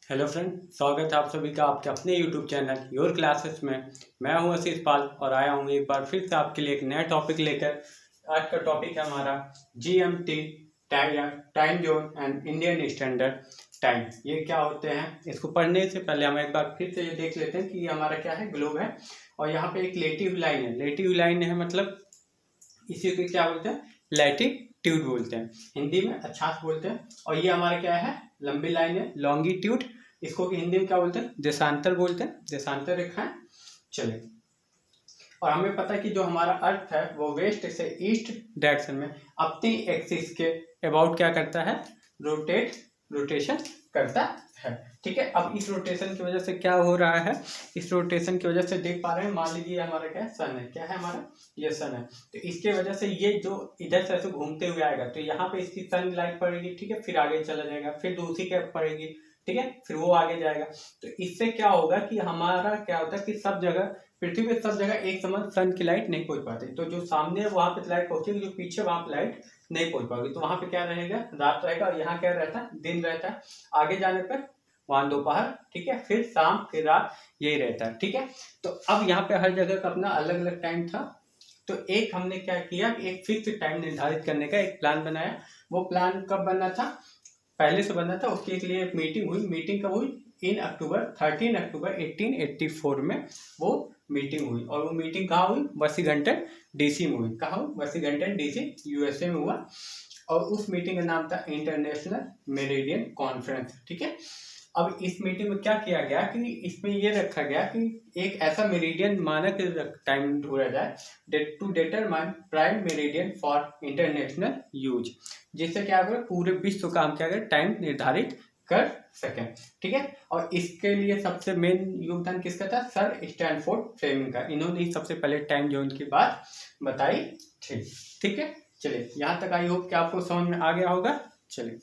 Hello friend, स्वागत है आप सभी का आपके अपने यूट्यूब चैनल योर क्लासेस में। मैं हूं आशीष पाल और आया हूं एक बार फिर से आपके लिए एक नया टॉपिक लेकर। आज का टॉपिक है हमारा GMT, time zone and Indian standard time. ये क्या होते हैं, इसको पढ़ने से पहले हम एक बार फिर से ये देख लेते हैं कि ये हमारा क्या है, ग्लोब है और यहाँ पे एक लेटी हुई लाइन है। लेटी हुई लाइन है मतलब इसी को क्या बोलते हैं, लैटिट्यूड बोलते हैं, हिंदी में अक्षांश बोलते हैं। और ये हमारा क्या है, लंबी लाइन है, लॉन्गिट्यूड। इसको हिंदी में क्या बोलते हैं, देशांतर बोलते हैं, देशांतर रेखाएं। चले, और हमें पता है कि जो हमारा अर्थ है वो वेस्ट से ईस्ट डायरेक्शन में अपनी एक्सिस के अबाउट क्या करता है, रोटेशन करता है। ठीक है, अब इस रोटेशन की वजह से क्या हो रहा है, इस रोटेशन की वजह से देख पा रहे हैं, मान लीजिए हमारा क्या है, सन है। क्या है हमारा, ये सन है। तो इसके वजह से ये जो इधर से ऐसे घूमते हुए आएगा तो यहाँ पे इसकी सन लाइट पड़ेगी। ठीक है, फिर आगे चला जाएगा, फिर दूसरी कैप पड़ेगी। ठीक है, फिर वो आगे जाएगा। तो इससे क्या होगा कि हमारा क्या होता है कि सब जगह, पृथ्वी पे सब जगह एक समान सन की लाइट नहीं पहुंच पाती। तो जो सामने है वहां पे लाइट पहुंचेगी, जो पीछे वहां पे लाइट नहीं पहुंच पाएगी। तो वहां पे क्या रहेगा, रात रहेगा, और यहाँ क्या रहता है, दिन रहता है। आगे जाने पर वहां दोपहर, ठीक है, फिर शाम, फिर रात, यही रहता है। ठीक है, तो अब यहाँ पे हर जगह का अपना अलग अलग टाइम था। तो एक हमने क्या किया, एक फिक्स टाइम निर्धारित करने का एक प्लान बनाया। वो प्लान कब बनना था, पहले से बनना था। उसके लिए एक मीटिंग हुई। मीटिंग कब हुई, इन अक्टूबर 13 अक्टूबर 1884 में वो मीटिंग हुई। और वो मीटिंग कहाँ हुई, वाशिंगटन डीसी में हुई। कहाँ हुई, वाशिंगटन डीसी, यूएसए में हुआ। और उस मीटिंग का नाम था इंटरनेशनल मेरिडियन कॉन्फ्रेंस। ठीक है, अब इस मीटिंग में क्या किया गया कि इसमें ये रखा गया कि एक ऐसा मेरिडियन मानक टाइम ढूंढा जाए to determine prime meridian for international use, जिससे क्या होगा, पूरे विश्व का हम क्या करें, टाइम निर्धारित कर सकें। ठीक है, और इसके लिए सबसे मेन योगदान किसका था, सर स्टैनफोर्ड फ्लेमिंग का। इन्होंने ही सबसे पहले टाइम जोन की बात बताई थी। ठीक है, चलिए यहाँ तक आई होप कि आपको समझ में आ गया होगा। चलिए,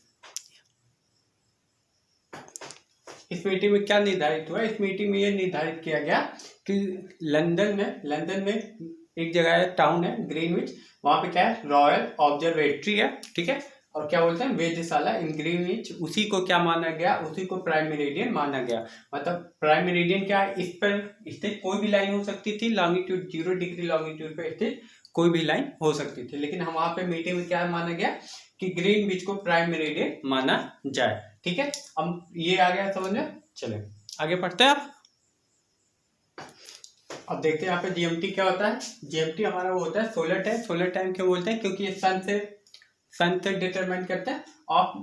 इस मीटिंग में क्या निर्धारित हुआ, इस मीटिंग में यह निर्धारित किया गया कि लंदन में एक जगह है, टाउन है ग्रीनविच। वहां पे क्या है, रॉयल ऑब्जर्वेटरी है। ठीक है, और क्या बोलते हैं, वेधशाला इन ग्रीनविच। उसी को क्या माना गया, उसी को प्राइम मेरिडियन माना गया। मतलब प्राइम मेरिडियन क्या है, इस पर स्थित कोई भी लाइन हो सकती थी, लॉन्गिट्यूड 0 डिग्री लॉन्गिट्यूड पर स्थित कोई भी लाइन हो सकती थी। लेकिन हम वहां पे मीटिंग में क्या माना गया कि ग्रीनविच को प्राइम मेरिडियन माना जाए। ठीक है, अब ये आ गया समझ में। चले आगे पढ़ते हैं आप। अब देखते हैं यहाँ पे जीएमटी क्या होता है। जीएमटी हमारा वो होता है सोलर टाइम। सोलर टाइम क्यों बोलते हैं, क्योंकि ये सन से डिटरमाइन करते हैं। Of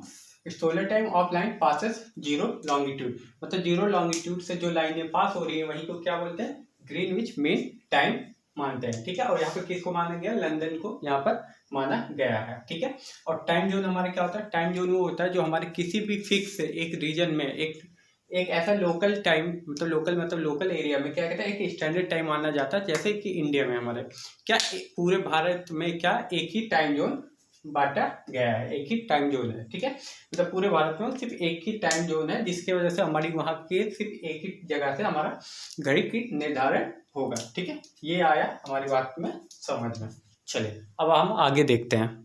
solar time of line passes 0 longitude, मतलब 0 लॉन्गिट्यूड से जो लाइनें पास हो रही है वही को क्या बोलते हैं, ग्रीनविच मीन टाइम मानते हैं। ठीक है, और यहाँ पे किसको माना गया, लंदन को यहाँ पर माना गया है। ठीक है, और टाइम जोन हमारा क्या होता है, टाइम जोन वो होता है जो हमारे किसी भी फिक्स एक रीजन में एक ऐसा लोकल टाइम, मतलब लोकल एरिया में क्या कहता है, एक स्टैंडर्ड टाइम माना जाता है। जैसे कि इंडिया में हमारे क्या पूरे भारत में क्या एक ही टाइम जोन बांटा गया है, एक ही टाइम जोन है। ठीक है, मतलब पूरे भारत में सिर्फ एक ही टाइम जोन है, जिसकी वजह से हमारी वहाँ के सिर्फ एक ही जगह से हमारा घड़ी की निर्धारण होगा। ठीक है, ये आया हमारी बात में समझ में। चलिए अब हम आगे देखते हैं।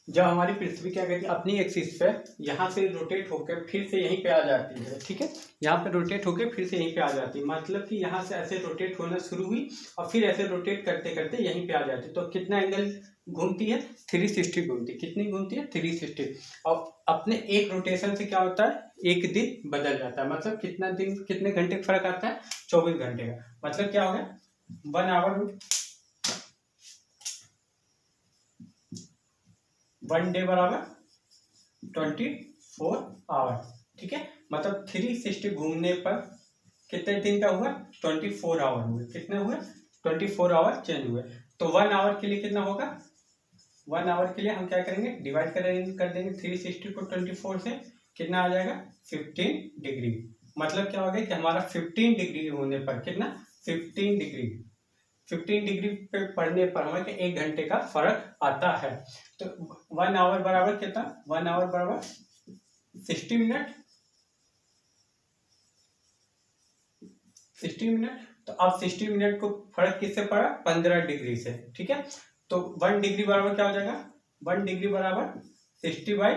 जब हमारी पृथ्वी क्या कहती है, अपनी एक्सिस पे यहाँ से रोटेट होकर फिर से यहीं पे आ जाती है। ठीक है, यहाँ पे रोटेट होकर फिर से यहीं पे आ जाती है, मतलब कि यहाँ से ऐसे रोटेट होना शुरू हुई और फिर ऐसे रोटेट करते करते यहीं पे आ जाती है। तो कितना एंगल घूमती है, 360 घूमती है। कितनी घूमती है, 360। और अपने एक रोटेशन से क्या होता है, एक दिन बदल जाता है। मतलब कितना दिन, कितने घंटे का फर्क आता है, 24 घंटे का। मतलब क्या हो गया, 1 आवर, 1 डे बराबर 24 आवर। ठीक है, मतलब 360 घूमने पर कितने दिन का हुआ, 24 आवर हुए। कितने हुए, 24 आवर चेंज हुए। तो 1 आवर के लिए कितना होगा, 1 आवर के लिए हम क्या करेंगे, डिवाइड कर देंगे 360 को 24 से, कितना आ जाएगा, 15 डिग्री। मतलब क्या हो गया कि हमारा 15 डिग्री होने पर कितना, 15 डिग्री पे पढ़ने पर हमें 1 घंटे का फर्क आता है। तो 1 आवर बराबर कितना, 1 आवर बराबर 60 मिनट, 60 मिनट। तो अब 60 मिनट को फर्क किससे पड़ा, 15 डिग्री से। ठीक है, तो 1 डिग्री बराबर क्या हो जाएगा, 1 डिग्री बराबर 60 बाई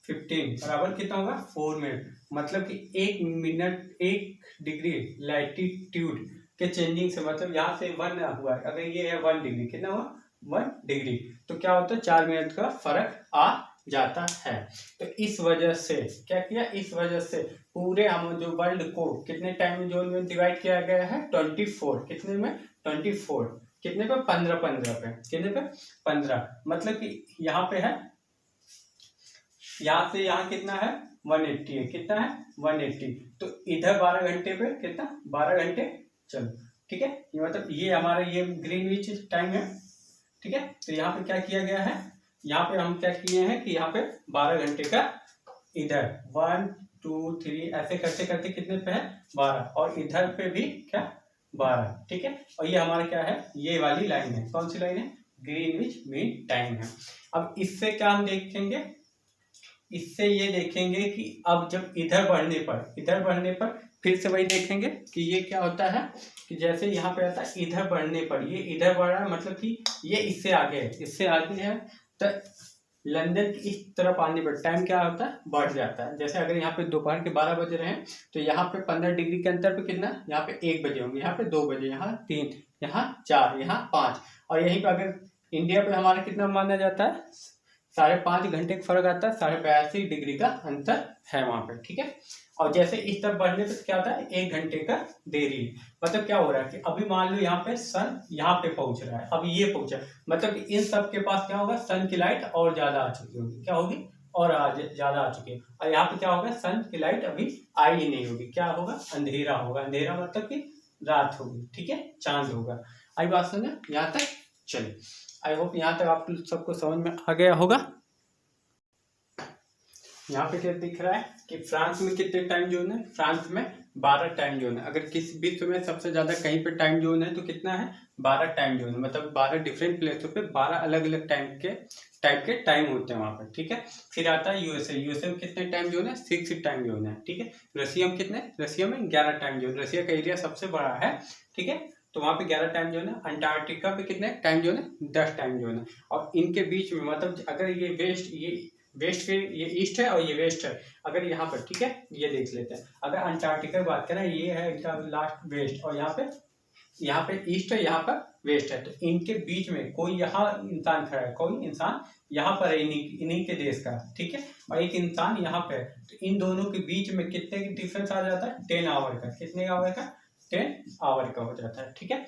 15 बराबर कितना होगा 4 मिनट। मतलब कि 1 मिनट 1 डिग्री लैटिट्यूड के चेंजिंग से, मतलब यहाँ से 1 हुआ है, अगर ये है 1 डिग्री, कितना हुआ 1 डिग्री, तो क्या होता है 4 मिनट का फर्क आ जाता है। तो इस वजह से क्या किया, इस वजह से पूरे हम जो वर्ल्ड को कितने टाइम जोन में डिवाइड किया गया है 24, कितने में 24, कितने पे 15 पे, कितने पे 15, मतलब कि यहाँ पे है, यहाँ से यहाँ कितना है 180 है, कितना है 180, तो इधर 12 घंटे पे कितना 12 घंटे, चलो ठीक है, ये मतलब ये हमारा ये ग्रीनविच टाइम है, ठीक है। तो यहाँ पे क्या किया गया है, यहाँ पे हम क्या किए हैं कि यहाँ पे 12 घंटे का इधर 1 2 3 ऐसे करते करते कितने पे है 12, और इधर पे भी क्या 12, ठीक है। और ये हमारा क्या है, ये वाली लाइन है, कौन सी लाइन है, ग्रीनविच मीन टाइम है। अब इससे क्या हम देखेंगे, इससे ये देखेंगे कि अब जब इधर बढ़ने पर फिर से वही देखेंगे कि ये क्या होता है कि जैसे यहाँ पे आता है इधर बढ़ने पर, ये इधर बढ़ रहा है, मतलब कि ये इससे आगे है, इससे आगे है, तो लंदन की इस तरफ आने पर टाइम क्या होता है बढ़ जाता है। जैसे अगर यहाँ पे दोपहर के 12 बज रहे हैं, तो यहाँ पे 15 डिग्री के अंतर पे कितना, यहाँ पे 1 बजे होंगे, यहाँ पे 2 बजे, यहाँ 3, यहाँ 4, यहाँ 5, और यहीं पे अगर इंडिया पे हमारा कितना माना जाता है 5.5 घंटे का फर्क आता है, 82.5 डिग्री का अंतर है वहां पे, ठीक है। और जैसे इस तरफ बढ़ने पर क्या होता है 1 घंटे का देरी, मतलब क्या हो रहा है कि अभी मान लो यहाँ पे सन यहाँ पे पहुंच रहा है, अभी ये पहुंचा, मतलब कि इन सब के पास क्या होगा सन की लाइट और ज्यादा आ चुकी होगी, क्या होगी और ज्यादा आ चुकी है, और यहाँ पे क्या होगा सन की लाइट अभी आई ही नहीं होगी, क्या होगा अंधेरा होगा, अंधेरा मतलब कि रात होगी, ठीक है, चांद होगा। आई बात समझ यहाँ तक, चलिए आई होप यहाँ तक आप सबको समझ में आ गया होगा। यहाँ पे क्या दिख रहा है कि फ्रांस में कितने टाइम जोन है, फ्रांस में 12 टाइम जोन है। अगर किसी विश्व में सबसे ज्यादा कहीं पे टाइम जोन है तो कितना है 12 टाइम जोन है, मतलब 12 डिफरेंट प्लेसों पे 12 अलग अलग टाइप के टाइम होते हैं वहां पर, ठीक है। फिर आता है यूएसए, यूएसए में कितने टाइम जोन है 6 टाइम जोन है, ठीक है। रशिया में कितने, रशिया में 11 टाइम जोन, रशिया का एरिया सबसे बड़ा है, ठीक है, तो वहां पे 11 टाइम जोन है। अंटार्कटिका पे कितने टाइम जोन है 10 टाइम जोन है। और इनके बीच में मतलब अगर ये वेस्ट के ये ईस्ट है और ये वेस्ट है, अगर यहाँ पर ठीक है ये देख लेते हैं, अगर अंटार्कटिका की बात करें ये है इनका लास्ट वेस्ट, और यहाँ पे ईस्ट है, यहाँ पर वेस्ट है, तो इनके बीच में कोई यहाँ इंसान खड़ा है, कोई इंसान यहाँ पर है इन्हीं के देश का, ठीक है, और एक इंसान यहाँ पे है, तो इन दोनों के बीच में कितने की डिफरेंस आ जाता है 10 आवर का, कितने आवर का 10 आवर का हो जाता है, ठीक है।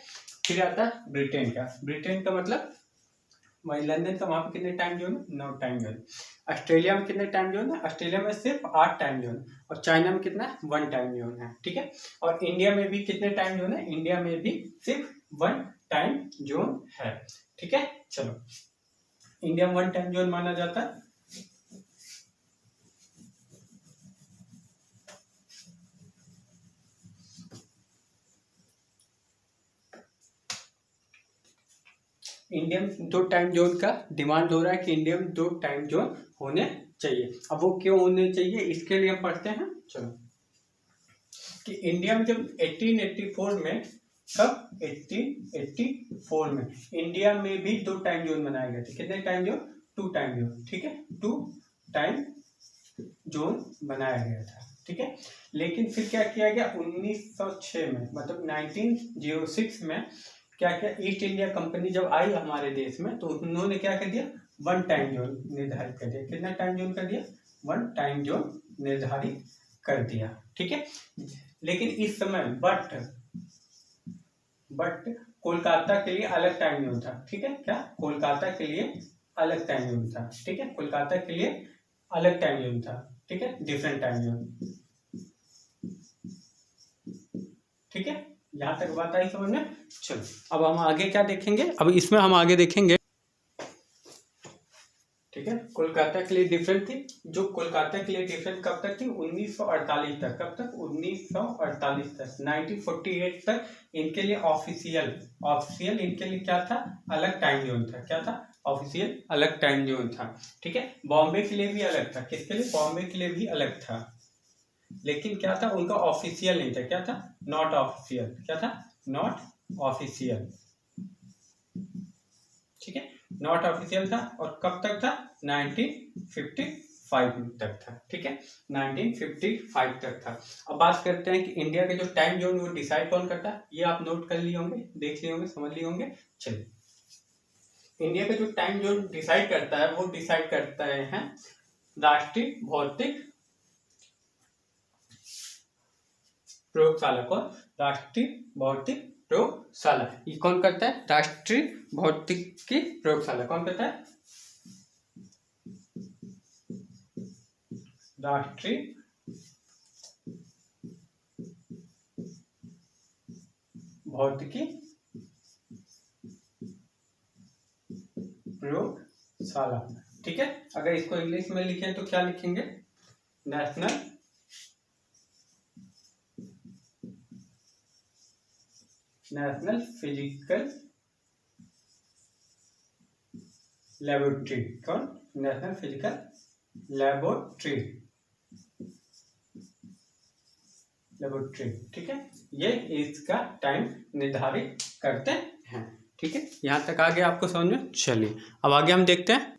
फिर आता है ब्रिटेन का, ब्रिटेन का मतलब वही लंदन का, वहां पे कितने टाइम जोन है 9 टाइम जोन। ऑस्ट्रेलिया में कितने टाइम जोन है, ऑस्ट्रेलिया में सिर्फ 8 टाइम जोन, और चाइना में कितना 1 टाइम जोन है, ठीक है। और इंडिया में भी कितने टाइम जोन है, इंडिया में भी सिर्फ 1 टाइम जोन है, ठीक है। चलो इंडिया में 1 टाइम जोन माना जाता है। इंडिया में 2 टाइम जोन का डिमांड हो रहा है कि इंडिया में 2 टाइम जोन होने चाहिए। अब वो क्यों होने चाहिए इसके लिए हम पढ़ते हैं, चलो कि इंडिया में जब 1884 में, कब 1884 में इंडिया में भी 2 टाइम जोन बनाए गए थे, कितने टाइम जोन 2 टाइम जोन, ठीक है, 2 टाइम जोन बनाया गया था, ठीक है। लेकिन फिर क्या किया गया 1906 में, मतलब 1906 में क्या किया, ईस्ट इंडिया कंपनी जब आई हमारे देश में तो उन्होंने क्या कर दिया 1 टाइम जोन निर्धारित कर दिया, कितना टाइम जोन कर दिया 1 टाइम जोन निर्धारित कर दिया, ठीक है। लेकिन इस समय बट कोलकाता के लिए अलग टाइम जोन था, ठीक है, क्या कोलकाता के लिए अलग टाइम जोन था, ठीक है, कोलकाता के लिए अलग टाइम जोन था, ठीक है, डिफरेंट टाइम जोन, ठीक है। यहाँ तक बात आई समझ में। चलो अब हम आगे क्या देखेंगे, अब इसमें हम आगे देखेंगे, ठीक है, कोलकाता के लिए डिफरेंट थी, जो कोलकाता के लिए डिफरेंट कब तक थी 1948 तक, कब तक 1948 तक, 1948 तक इनके लिए ऑफिशियल इनके लिए क्या था अलग टाइम जोन था, क्या था ऑफिशियल अलग टाइम जोन था, ठीक है। बॉम्बे के लिए भी अलग था, किसके लिए बॉम्बे के लिए भी अलग था, लेकिन क्या था उनका ऑफिशियल नहीं था, क्या था नॉट ऑफिशियल, क्या था नॉट ऑफिशियल, ठीक है, नॉट ऑफिशियल था। और कब तक था 1954 तक था, ठीक है, 1955 तक था। अब बात करते हैं कि इंडिया के जो टाइम जोन वो डिसाइड कौन करता है, ये आप नोट कर लिए होंगे, देख लिए होंगे, समझ लिए होंगे। चलिए, इंडिया का जो टाइम जोन डिसाइड करता है वो डिसाइड करता है राष्ट्रीय भौतिक प्रयोगशाला। कौन? राष्ट्रीय भौतिक प्रयोगशाला। ये कौन करता है? राष्ट्रीय भौतिकी प्रयोगशाला। कौन करता है? राष्ट्रीय भौतिकी प्रयोगशाला, ठीक है। अगर इसको इंग्लिश में लिखें तो क्या लिखेंगे? National physical laboratory. कौन? नेशनल फिजिकल लेबोरेटरी, ठीक है। ये इसका टाइम निर्धारित करते हैं, ठीक है। यहाँ तक आगे आपको समझ में? चलिए अब आगे हम देखते हैं।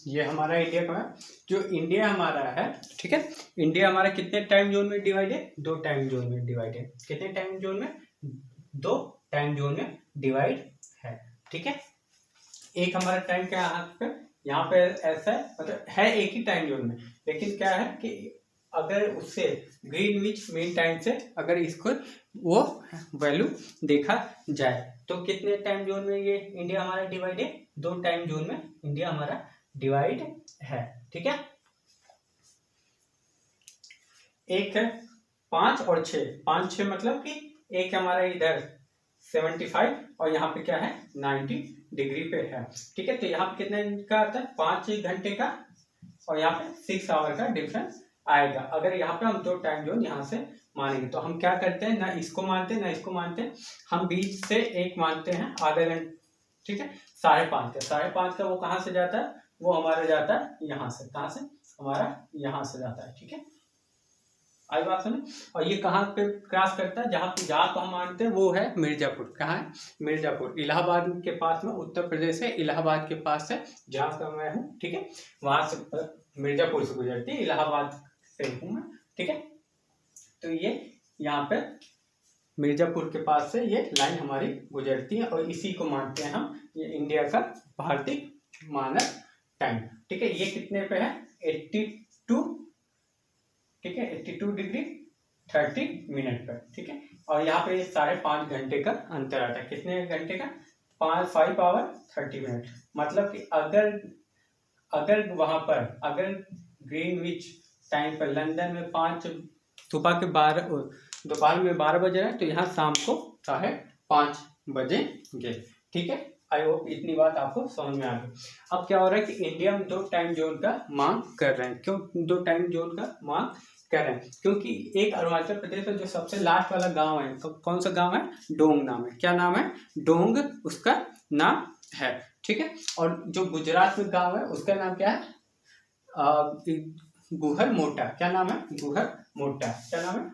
ये हमारा इंडिया का है, जो इंडिया हमारा है, ठीक है। इंडिया हमारा कितने टाइम जोन में डिवाइड है? 2 टाइम जोन में डिवाइड है। कितने टाइम जोन में? 2 टाइम जोन में डिवाइड है, ठीक है। एक हमारा टाइम क्या है यहाँ पे ऐसा है, मतलब है एक ही टाइम जोन में, लेकिन क्या है कि अगर उससे ग्रीनविच मीन टाइम से अगर इसको वो वैल्यू देखा जाए तो कितने टाइम जोन में ये इंडिया हमारा डिवाइड है? 2 टाइम जोन में इंडिया हमारा डिवाइड है, ठीक है। एक है 5 और 6। 5 6 मतलब कि एक हमारा इधर 75 और यहाँ पे क्या है 90 डिग्री पे है, ठीक है। तो यहाँ पे कितने का आता है? 5 घंटे का, और यहाँ पे 6 आवर का डिफरेंस आएगा। अगर यहाँ पे हम 2 टाइम जोन यहाँ से मानेंगे तो हम क्या करते हैं, ना इसको मानते हैं ना इसको मानते हैं, हम बीच से एक मानते हैं आधे घंटे, ठीक है। 5.5 का, 5.5 का वो कहाँ से जाता है? वो हमारा जाता है यहाँ से। कहाँ से? हमारा यहाँ से जाता है, ठीक है। आई बात सुने। और ये कहाँ पे क्रॉस करता है? जहाँ को हम मानते हैं वो है मिर्जापुर। कहाँ है? मिर्जापुर, इलाहाबाद के पास में, उत्तर प्रदेश है, इलाहाबाद के पास है, जहाँ का मैं हूँ, ठीक है। वहां से मिर्जापुर से गुजरती है, इलाहाबाद से हूँ मैं, ठीक है। तो ये यहाँ पे मिर्जापुर के पास से ये लाइन हमारी गुजरती है और इसी को मानते हैं हम ये इंडिया का भारतीय मानक टाइम, ठीक है। ये कितने पे है? 82, ठीक है, 82 डिग्री 30 मिनट पर, ठीक है। और यहाँ पे 5.5 घंटे का अंतर आता है। कितने घंटे का? 5 आवर 30 मिनट। मतलब कि अगर वहां पर अगर ग्रीनविच टाइम पर लंदन में 5 सुबह के 12 दोपहर में 12 बजे है तो यहाँ शाम को 5:30 बजेंगे, ठीक है। आई होप इतनी बात आपको समझ में आ गई। अब क्या हो रहा है कि इंडिया में 2 टाइम जोन का मांग कर रहे हैं। क्यों 2 टाइम जोन का मांग कर रहे हैं? क्योंकि एक अरुणाचल प्रदेश में जो सबसे लास्ट वाला गांव है, तो कौन सा गांव है? डोंग नाम है। क्या नाम है? डोंग उसका नाम है, ठीक है। और जो गुजरात में गांव है उसका नाम क्या है? गुहर मोटा। क्या नाम है? गुहर मोटा। क्या नाम है?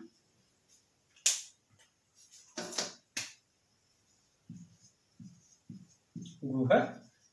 गुहर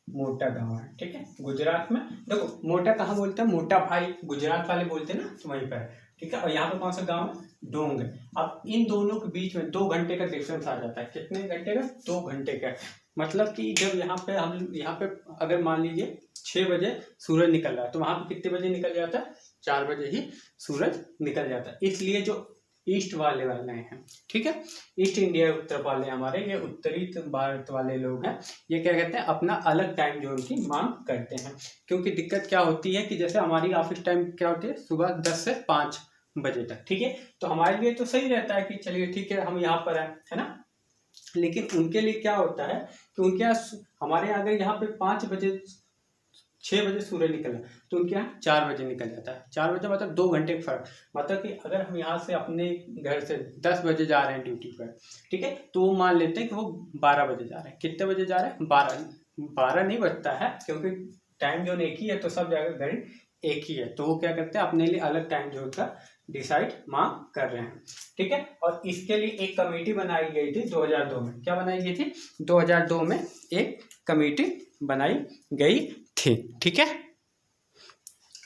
मोटा गांव है, ठीक है, गुजरात में। देखो मोटा कहाँ बोलते हैं? मोटा भाई गुजरात वाले बोलते हैं ना, तो वहीं पर है, ठीक है। और यहाँ पे कौन सा गांव है? डोंग है। अब इन दोनों के बीच में 2 घंटे का डिफरेंस आ जाता है। कितने घंटे का? 2 घंटे का। मतलब कि जब यहाँ पे अगर मान लीजिए 6 बजे सूरज निकल रहा है तो वहां पे कितने बजे निकल जाता है? 4 बजे ही सूरज निकल जाता है। इसलिए जो ईस्ट वाले हैं, ठीक है, ईस्ट इंडिया उत्तर वाले हमारे, ये उत्तरी भारत वाले लोग हैं, ये क्या कहते हैं? अपना अलग टाइम जोन की मांग करते हैं। क्योंकि दिक्कत क्या होती है कि जैसे हमारी ऑफिस टाइम क्या होती है? सुबह 10 से 5 बजे तक, ठीक है। तो हमारे लिए तो सही रहता है कि चलिए ठीक है हम यहाँ पर हैं, है ना। लेकिन उनके लिए क्या होता है कि उनके यहाँ, हमारे यहाँ अगर यहाँ पे 5 बजे 6 बजे सूरज निकला तो उनके यहाँ 4 बजे निकल जाता है। 4 बजे मतलब 2 घंटे का फर्क। मतलब कि अगर हम यहाँ से अपने घर से 10 बजे जा रहे हैं ड्यूटी पर, ठीक है, तो वो मान लेते हैं कि वो 12 बजे जा रहे हैं। कितने बजे जा रहे हैं? 12 नहीं बजता है, क्योंकि टाइम जोन एक ही है तो सब जगह घड़ी एक ही है। तो वो क्या करते हैं? अपने लिए अलग टाइम जोन का डिसाइड मांग कर रहे हैं, ठीक है। और इसके लिए एक कमेटी बनाई गई थी 2002 में। क्या बनाई गई थी? 2002 में एक कमेटी बनाई गई थी, ठीक है।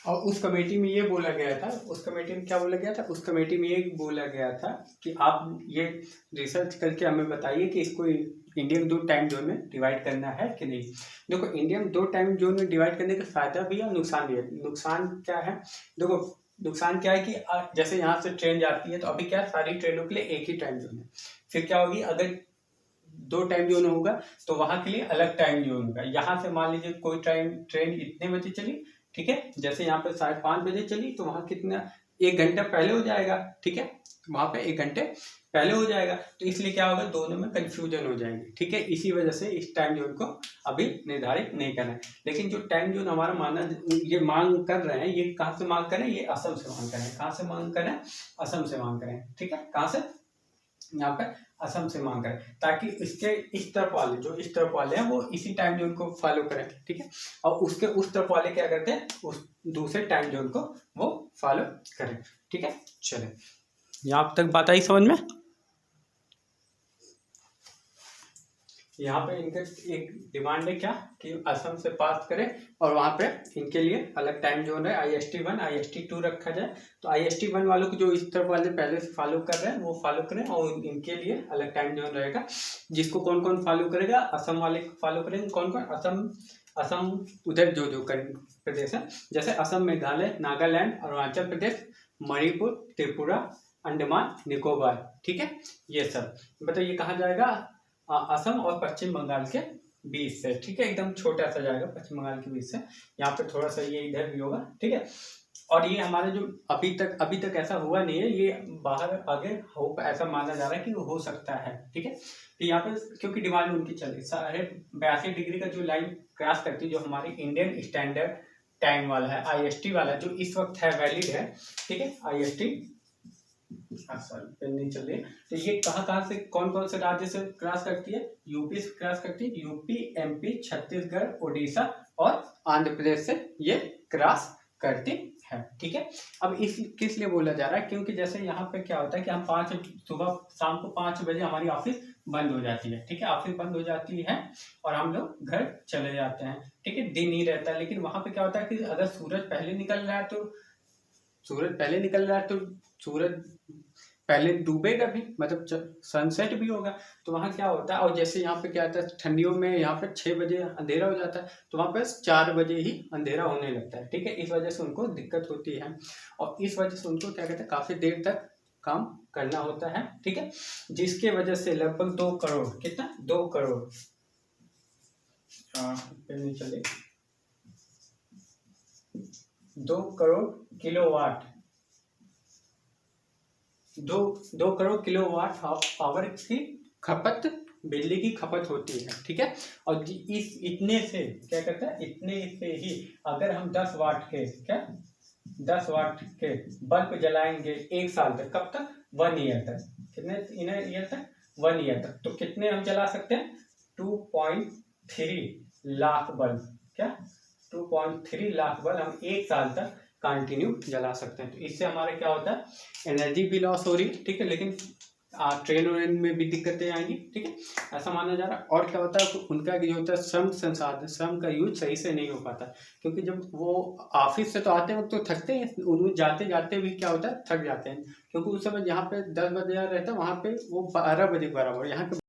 और उस कमेटी में ये बोला गया था, उस कमेटी में क्या बोला गया था, उस कमेटी में ये बोला गया था कि आप ये रिसर्च करके हमें बताइए कि इसको इंडिया में 2 टाइम जोन में डिवाइड करना है कि नहीं। देखो इंडिया में 2 टाइम जोन में डिवाइड करने का फायदा भी है और नुकसान भी है। नुकसान क्या है, देखो नुकसान क्या है कि जैसे यहाँ से ट्रेन जाती है तो अभी क्या सारी ट्रेनों के लिए एक ही टाइम जोन है। फिर क्या होगी, अगर 2 टाइम जोन होगा तो वहां के लिए अलग टाइम जोन होगा। यहाँ से मान लीजिए कोई ट्रेन इतने बजे चली, ठीक है, जैसे यहाँ पे 5:30 बजे चली तो वहां कितना 1 घंटा पहले हो जाएगा, ठीक है, वहां पे 1 घंटे पहले हो जाएगा। तो इसलिए क्या होगा, दोनों में कंफ्यूजन हो जाएगी, ठीक है। इसी वजह से इस टाइम जोन को अभी निर्धारित नहीं करना है। लेकिन जो टाइम जोन हमारा ये मांग कर रहे हैं, ये कहाँ से मांग कर रहे हैं, ये असम से मांग कर रहे हैं। कहाँ से मांग कर रहे हैं, असम से मांग कर रहे हैं, ठीक है। कहाँ से, यहाँ पे असम से मांग करें, ताकि इसके इस तरफ वाले, जो इस तरफ वाले हैं वो इसी टाइम जोन को फॉलो करें, ठीक है। और उसके उस तरफ वाले क्या करते हैं, उस दूसरे टाइम जोन को वो फॉलो करें, ठीक है। चले, यहाँ तक बात आई समझ में। यहाँ पे इनके एक डिमांड है क्या कि असम से पास करें और वहाँ पे इनके लिए अलग टाइम जोन है, IST1 IST2 रखा जाए। तो IST1 वालों को जो इस तरफ वाले पहले से फॉलो कर रहे हैं वो फॉलो करें और इनके लिए अलग टाइम जोन रहेगा। जिसको कौन कौन फॉलो करेगा, असम वाले फॉलो करेंगे। कौन कौन, असम उधर जो प्रदेश है, जैसे असम, मेघालय, नागालैंड, अरुणाचल प्रदेश, मणिपुर, त्रिपुरा, अंडमान निकोबार, ठीक है, ये सब। मतलब ये कहाँ जाएगा, असम और पश्चिम बंगाल के बीच से, ठीक है, एकदम छोटा सा जाएगा पश्चिम बंगाल के बीच से। यहाँ पे थोड़ा सा ये इधर भी होगा, ठीक है। और ये हमारे जो अभी तक ऐसा हुआ नहीं है, ये बाहर आगे हो ऐसा माना जा रहा है कि वो हो सकता है, ठीक है। तो यहाँ पे क्योंकि डिमांड उनकी चल रही, 82 डिग्री का जो लाइन क्रॉस करती है, जो हमारी इंडियन स्टैंडर्ड टाइम वाला है, IST वाला, जो इस वक्त है वैलिड है, ठीक है, IST नहीं चल रही है। तो ये कहाँ से कौन कौन से राज्य से क्रॉस करती है, यूपी से क्रॉस करती है, यूपी, MP, छत्तीसगढ़, उड़ीसा और आंध्र प्रदेश से ये क्रॉस करती है, ठीक है। अब इस किस लिए बोला जा रहा है, क्योंकि जैसे यहाँ पे क्या होता है कि हम सुबह शाम को 5 बजे हमारी ऑफिस बंद हो जाती है, ठीक है, ऑफिस बंद हो जाती है और हम लोग घर चले जाते हैं, ठीक है, दिन ही रहता है। लेकिन वहां पे क्या होता है कि अगर सूरज पहले निकल रहा है तो सूरज पहले डूबेगा भी, मतलब सनसेट भी होगा। तो वहाँ क्या होता है, और जैसे यहाँ पे क्या होता है, ठंडियों में यहाँ पे 6 बजे अंधेरा हो जाता है, तो वहाँ पे 4 बजे ही अंधेरा होने लगता है, ठीक है। इस वजह से उनको दिक्कत होती है और इस वजह से उनको क्या कहते हैं, काफी देर तक काम करना होता है, ठीक है। जिसके वजह से लगभग 2 करोड़, कितना, 2 करोड़, चलिए 2 crore kilowatt, 2 crore kilowatt power की खपत, बिजली की खपत होती है, ठीक है। और इस इतने से क्या कहता है, इतने से ही अगर हम 10 वाट के बल्ब जलाएंगे 1 साल तक, कब तक, 1 ईयर तक, कितने ईयर तक, 1 ईयर तक, तो कितने हम जला सकते हैं, 2.3 लाख बल्ब, क्या 2.3 लाख बल्ब हम 1 साल तक कंटिन्यू जला सकते हैं। तो इससे हमारे क्या होता है, एनर्जी भी लॉस हो रही है, ठीक है, लेकिन ट्रेन में भी दिक्कतें आएंगी, ठीक है, ऐसा माना जा रहा है। और क्या होता है, उनका जो होता है श्रम का यूज सही से नहीं हो पाता, क्योंकि जब वो ऑफिस से तो आते वक्त तो थकते हैं, उन्हें जाते जाते भी क्या होता है, थक जाते हैं, क्योंकि उस समय यहाँ पे 10 बजे रहता है, वहाँ पे वो 12 बजे बराबर, यहाँ पे